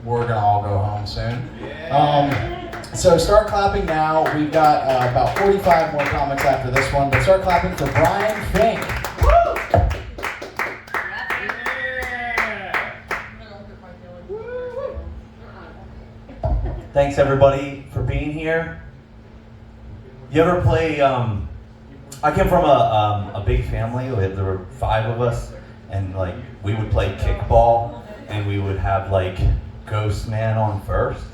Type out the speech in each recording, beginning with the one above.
We're gonna all go home soon. So start clapping now. We've got about 45 more comics after this one, but start clapping for Bryan, Fink. Thanks everybody for being here. You ever play, I came from a big family. There were 5 of us, and like we would play kickball, and we would have like Ghost Man on first.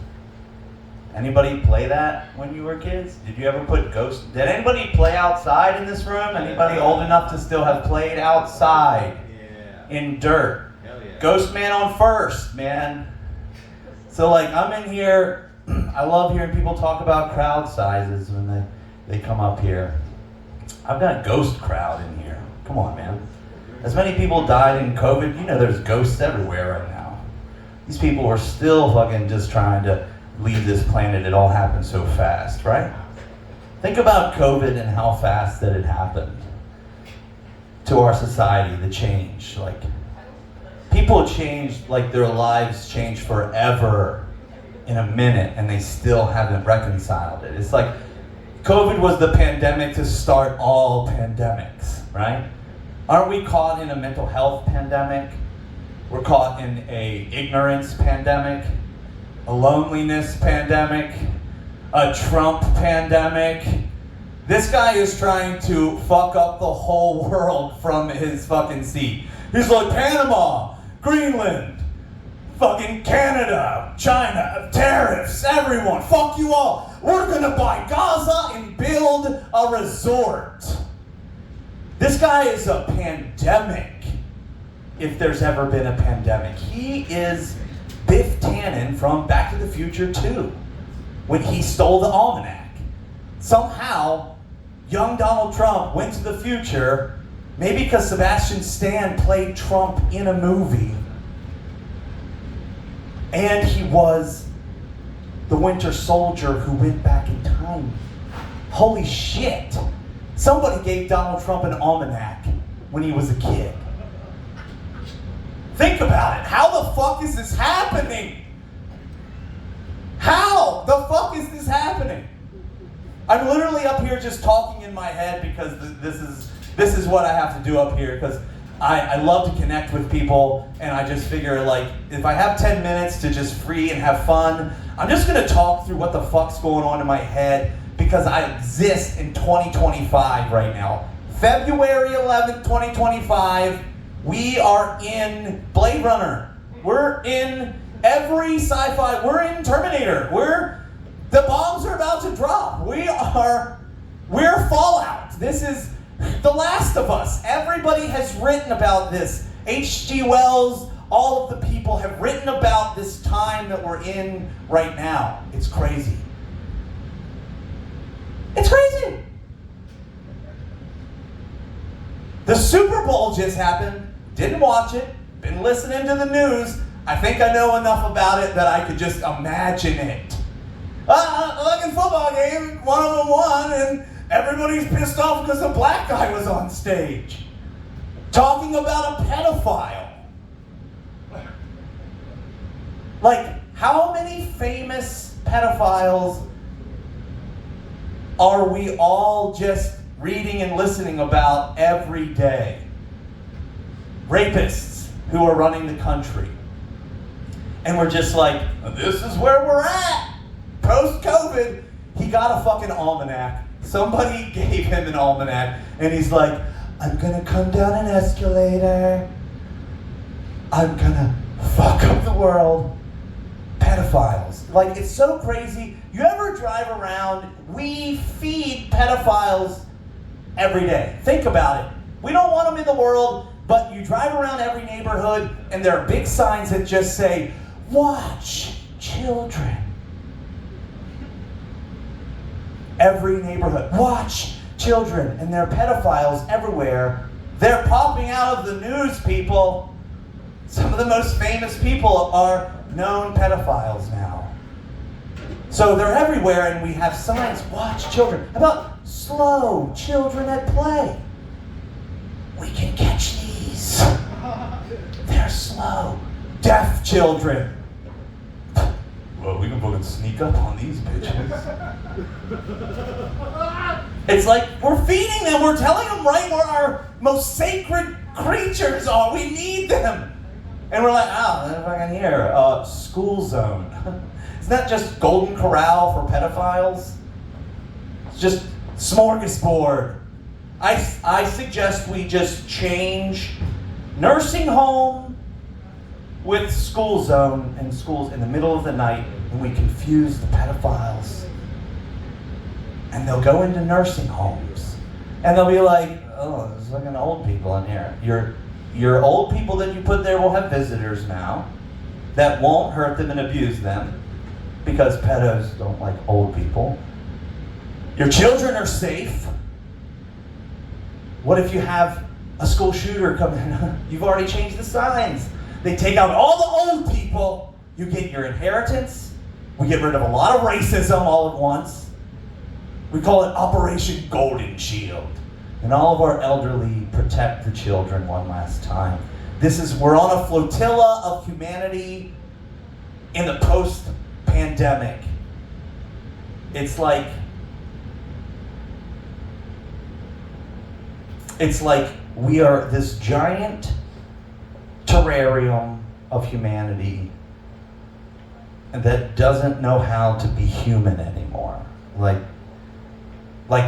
Anybody play that when you were kids? Did you ever put Ghost? Did anybody play outside in this room? Anybody old enough to still have played outside in dirt? Hell yeah. Ghost Man on first, man. So like I'm in here, I love hearing people talk about crowd sizes when they come up here. I've got a ghost crowd in here. Come on, man. As many people died in COVID, you know there's ghosts everywhere right now. These people are still fucking just trying to leave this planet. It all happened so fast, right? Think about COVID and how fast that it happened to our society, the change. Like, people changed, like their lives changed forever in a minute, and they still haven't reconciled it. It's like COVID was the pandemic to start all pandemics, right? Aren't we caught in a mental health pandemic? We're caught in a ignorance pandemic, a loneliness pandemic, a Trump pandemic. This guy is trying to fuck up the whole world from his fucking seat. He's like, Panama, Greenland, fucking Canada, China, tariffs, everyone, fuck you all. We're gonna buy Gaza and build a resort. This guy is a pandemic, if there's ever been a pandemic. He is Biff Tannon from Back to the Future 2, when he stole the almanac. Somehow, young Donald Trump went to the future, maybe because Sebastian Stan played Trump in a movie, and he was the Winter Soldier who went back in time. Holy shit. Somebody gave Donald Trump an almanac when he was a kid. Think about it. How the fuck is this happening? How the fuck is this happening? I'm literally up here just talking in my head because this is what I have to do up here, because I love to connect with people, and I just figure, like, if I have 10 minutes to just free and have fun, I'm just gonna talk through what the fuck's going on in my head, because I exist in 2025 right now. February 11th, 2025, we are in Blade Runner. We're in every sci-fi, we're in Terminator. The bombs are about to drop. We're Fallout. This is The Last of Us. Everybody has written about this. H.G. Wells, all of the people have written about this time that we're in right now. It's crazy. It's crazy. The Super Bowl just happened. Didn't watch it. Been listening to the news. I think I know enough about it that I could just imagine it. Like in football game, one of them won, and everybody's pissed off because a black guy was on stage talking about a pedophile. Like, how many famous pedophiles are we all just reading and listening about every day? Rapists who are running the country. And we're just like, this is where we're at. Post-COVID, he got a fucking almanac. Somebody gave him an almanac, and he's like, I'm gonna come down an escalator. I'm gonna fuck up the world. Pedophiles. Like, it's so crazy. You ever drive around? We feed pedophiles every day. Think about it. We don't want them in the world, but you drive around every neighborhood, and there are big signs that just say, watch children. Every neighborhood, watch children, and there are pedophiles everywhere. They're popping out of the news, people. Some of the most famous people are known pedophiles now. So they're everywhere, and we have signs, watch children. How about slow children at play? We can catch these. They're slow. Deaf children. but we can fucking sneak up on these bitches. It's like we're feeding them. We're telling them right where our most sacred creatures are. We need them. And we're like, oh, they're fucking here. School zone. Isn't that just Golden Corral for pedophiles? It's just smorgasbord. I suggest we just change nursing home with school zone and schools in the middle of the night, and we confuse the pedophiles. And they'll go into nursing homes. And they'll be like, oh, there's fucking old people in here. Your old people that you put there will have visitors now that won't hurt them and abuse them because pedos don't like old people. Your children are safe. What if you have a school shooter come in? You've already changed the signs. They take out all the old people. You get your inheritance. We get rid of a lot of racism all at once. We call it Operation Golden Shield. And all of our elderly protect the children one last time. We're on a flotilla of humanity in the post-pandemic. It's like we are this giant terrarium of humanity that doesn't know how to be human anymore. Like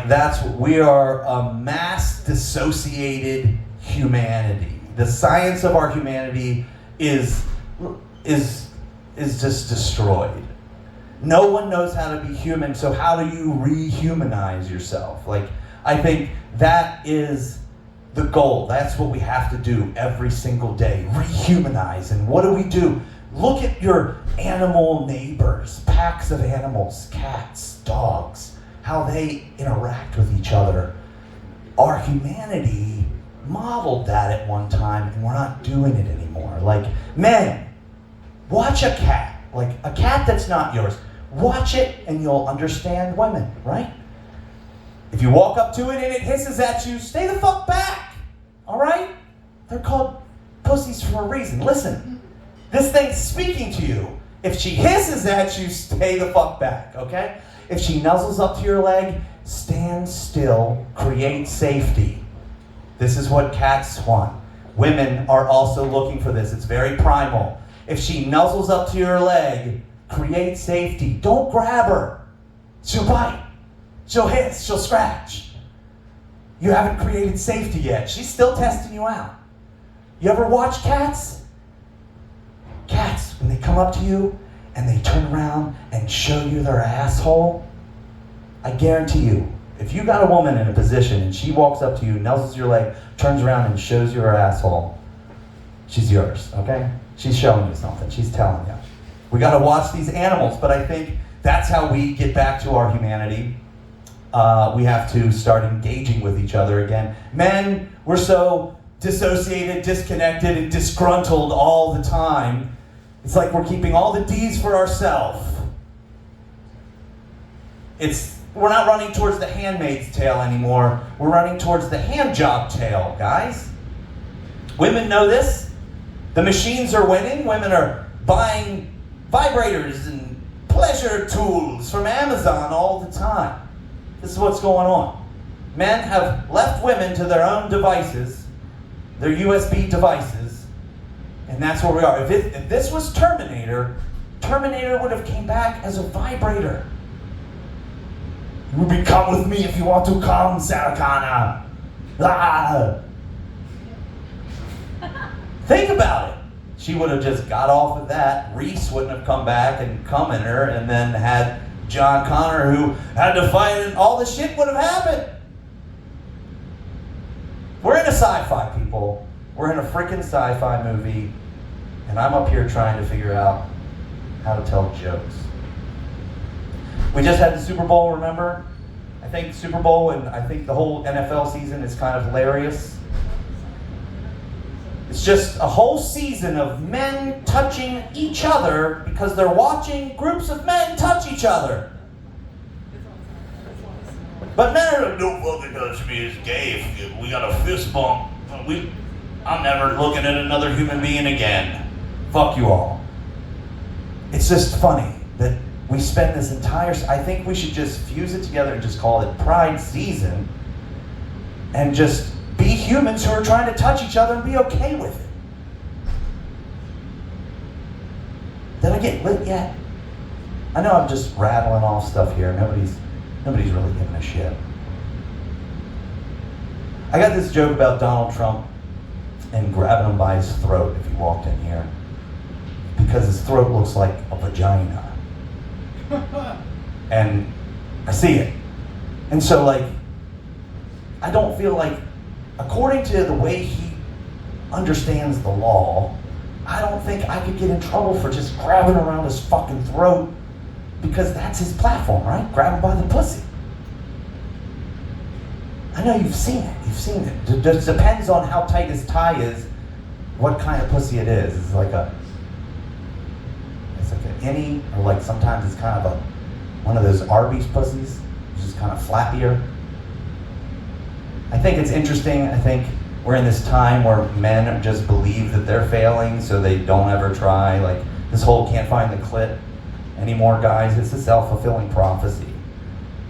that's what we are, a mass dissociated humanity. The science of our humanity is just destroyed. No one knows how to be human, so how do you rehumanize yourself? I think that is the goal. That's what we have to do every single day. Rehumanize. And what do? Look at your animal neighbors, packs of animals, cats, dogs, how they interact with each other. Our humanity modeled that at one time, and we're not doing it anymore. Men, watch a cat. A cat that's not yours. Watch it and you'll understand women, right? If you walk up to it and it hisses at you, stay the fuck back, all right? They're called pussies for a reason. Listen, this thing's speaking to you. If she hisses at you, stay the fuck back, okay? If she nuzzles up to your leg, stand still, create safety. This is what cats want. Women are also looking for this. It's very primal. If she nuzzles up to your leg, create safety. Don't grab her. She'll bite. She'll hiss. She'll scratch. You haven't created safety yet. She's still testing you out. You ever watch cats? Cats, when they come up to you and they turn around and show you their asshole, I guarantee you, if you got a woman in a position and she walks up to you, nuzzles your leg, turns around and shows you her asshole, she's yours, okay? She's showing you something. She's telling you. We got to watch these animals, but I think that's how we get back to our humanity. We have to start engaging with each other again. Men, we're so dissociated, disconnected, and disgruntled all the time. It's like we're keeping all the D's for ourselves. We're not running towards the handmaid's tale anymore. We're running towards the handjob tale, guys. Women know this. The machines are winning. Women are buying vibrators and pleasure tools from Amazon all the time. This is what's going on. Men have left women to their own devices, their USB devices, and that's where we are. If this was Terminator would have came back as a vibrator. You will come with me if you want to come, Sarah Connor. Ah. Think about it. She would have just got off of that. Reese wouldn't have come back and come in her and then had John Connor who had to fight and all the shit would have happened. We're in a sci-fi, people. We're in a freaking sci-fi movie and I'm up here trying to figure out how to tell jokes. We just had the Super Bowl, remember? I think Super Bowl and I think the whole NFL season is kind of hilarious. It's just a whole season of men touching each other because they're watching groups of men touch each other. But men are like, don't fucking touch me, it's gay. If we got a fist bump. I'm never looking at another human being again. Fuck you all. It's just funny. that we spend this entire, I think we should just fuse it together and just call it Pride Season and just be humans who are trying to touch each other and be okay with it. Did I get lit yet? I know I'm just rattling off stuff here. Nobody's really giving a shit. I got this joke about Donald Trump and grabbing him by his throat if he walked in here, because his throat looks like a vagina. And I see it. And so, like, I don't feel like, according to the way he understands the law, I don't think I could get in trouble for just grabbing around his fucking throat, because that's his platform, right? Grab him by the pussy. I know you've seen it. You've seen it. It just depends on how tight his tie is, what kind of pussy it is. It's like an innie, or like sometimes it's kind of one of those Arby's pussies, which is kind of flappier. I think it's interesting. I think we're in this time where men just believe that they're failing, so they don't ever try. Like this whole can't find the clit anymore, guys. It's a self-fulfilling prophecy.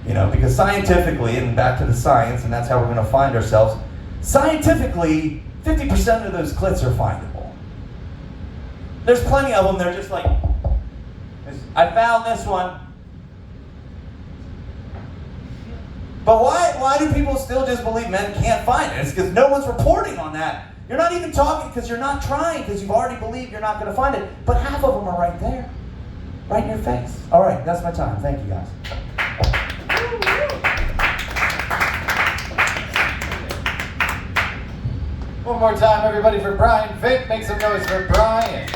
You know, because scientifically, and back to the science, and that's how we're going to find ourselves, scientifically, 50% of those clits are findable. There's plenty of them, they're just like, I found this one. But why do people still just believe men can't find it? It's because no one's reporting on that. You're not even talking because you're not trying, because you've already believed you're not going to find it. But half of them are right there, right in your face. All right, that's my time. Thank you, guys. One more time, everybody, for Bryan. Fink, make some noise for Bryan.